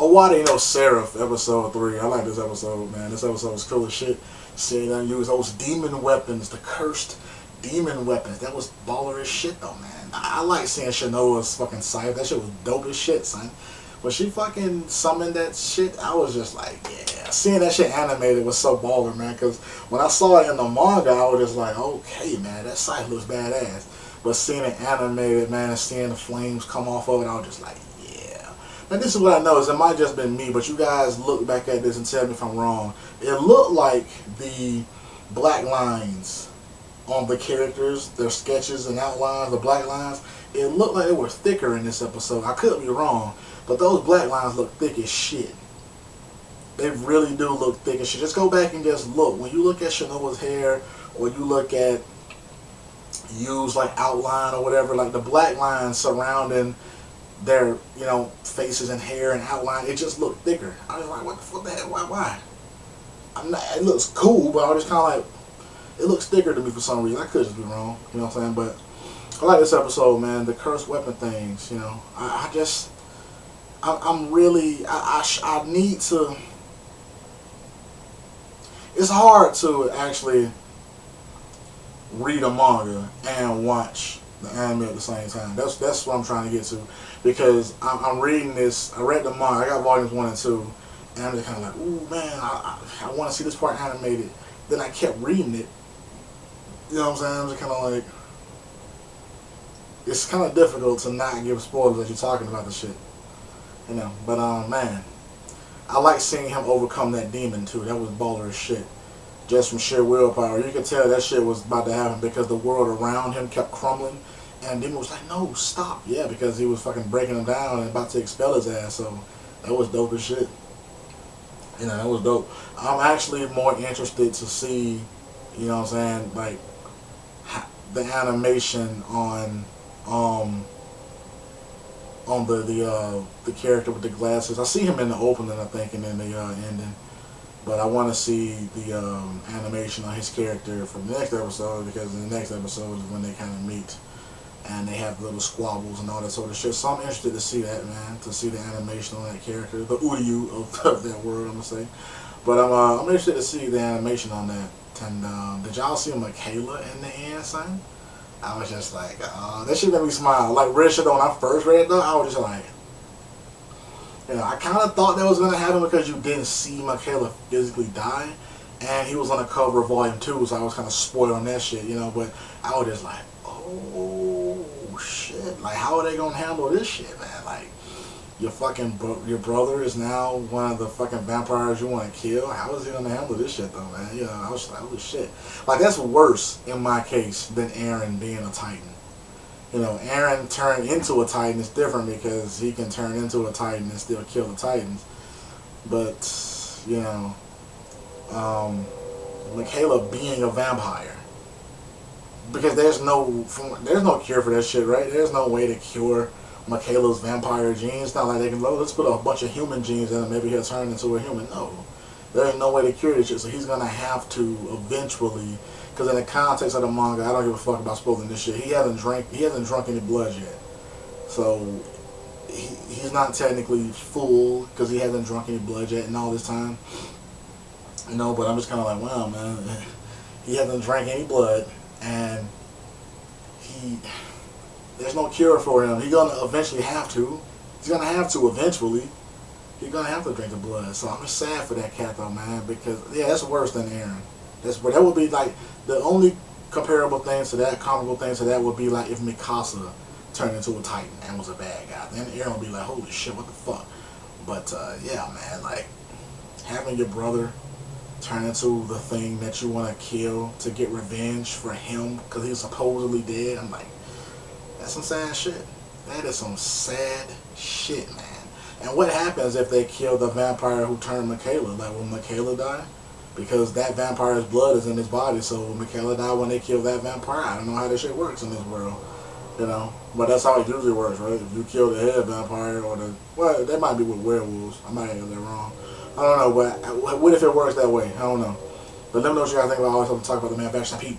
Owari, Seraph, episode 3. I like this episode, man. This episode was cool as shit. Seeing them use those demon weapons, the cursed demon weapons. That was baller as shit, though, man. I like seeing Shanoa's fucking scythe. That shit was dope as shit, son. When she fucking summoned that shit, I was just like, yeah. Seeing that shit animated was so baller, man. Because when I saw it in the manga, I was just like, okay, man, that scythe looks badass. But seeing it animated, man, and seeing the flames come off of it, I was just like, yeah. Now, this is what I know. It might just been me, but you guys look back at this and tell me if I'm wrong. It looked like the black lines on the characters, their sketches and outlines, the black lines, it looked like they were thicker in this episode. I could be wrong, but those black lines look thick as shit. They really do look thick as shit. Just go back and just look. When you look at Shanoa's hair, or you look at Yu's like outline or whatever, like the black lines surrounding their, faces and hair and outline, it just looked thicker. I was like, what the hell? Why? It looks cool, but I was just kind of like, it looks thicker to me for some reason. I could just be wrong, you know what I'm saying? But I like this episode, man. The cursed weapon things, I'm really, I need to, it's hard to actually read a manga and watch the anime at the same time. That's what I'm trying to get to, because I'm reading this. I read the manga. I got volumes 1 and 2, and I'm just kind of like, ooh man, I want to see this part animated. Then I kept reading it. You know what I'm saying? I'm just kind of like, it's kind of difficult to not give spoilers as you're talking about the shit. But man, I like seeing him overcome that demon too. That was baller as shit. Just from sheer willpower. You could tell that shit was about to happen because the world around him kept crumbling. And Demon was like, no, stop. Yeah, because he was fucking breaking him down and about to expel his ass. So that was dope as shit. That was dope. I'm actually more interested to see, like the animation on the character with the glasses. I see him in the opening, I think, and then the ending. But I want to see the animation on his character from the next episode, because in the next episode is when they kind of meet and they have little squabbles and all that sort of shit. So I'm interested to see that, man, to see the animation on that character, the Uryu of that word, I'm gonna say. But I'm interested to see the animation on that. And did y'all see Michaela in the end, son? I was just like, that shit made me smile. Like real shit, when I first read it though, I was just like, I kind of thought that was going to happen because you didn't see Michaela physically die, and he was on the cover of Volume 2, so I was kind of spoiled on that shit, but I was just like, oh, shit, like, how are they going to handle this shit, man? Like, your brother is now one of the fucking vampires you want to kill? How is he going to handle this shit, though, man? I was just like, oh, shit. Like, that's worse, in my case, than Eren being a Titan. Eren turned into a Titan is different because he can turn into a Titan and still kill the Titans. But, Michaela being a vampire. Because there's no cure for that shit, right? There's no way to cure Michaela's vampire genes. It's not like they can, let's put a bunch of human genes in and maybe he'll turn into a human. No. There's no way to cure this shit, so he's going to have to eventually. Because in the context of the manga, I don't give a fuck about spoiling this shit. He hasn't drunk any blood yet, so he's not technically full because he hasn't drunk any blood yet in all this time. But I'm just kind of like, wow, man, he hasn't drank any blood, and there's no cure for him. He's gonna eventually have to. He's gonna have to eventually. He's gonna have to drink the blood. So I'm just sad for that cat though, man, because that's worse than Eren. That would be like the only comparable things to that, comparable things to that would be like if Mikasa turned into a Titan and was a bad guy. Then Eren would be like, holy shit, what the fuck? But yeah, man, like having your brother turn into the thing that you want to kill to get revenge for him because he's supposedly dead. I'm like, that's some sad shit. That is some sad shit, man. And what happens if they kill the vampire who turned Michaela? Like, will Michaela die? Because that vampire's blood is in his body, so will Michaela die when they kill that vampire? I don't know how this shit works in this world, But that's how it usually works, right? If you kill the head vampire or well, that might be with werewolves. I might have that wrong. I don't know, but what if it works that way? I don't know. But let me know what you guys think about all this. I'm talking about the man back. Pete.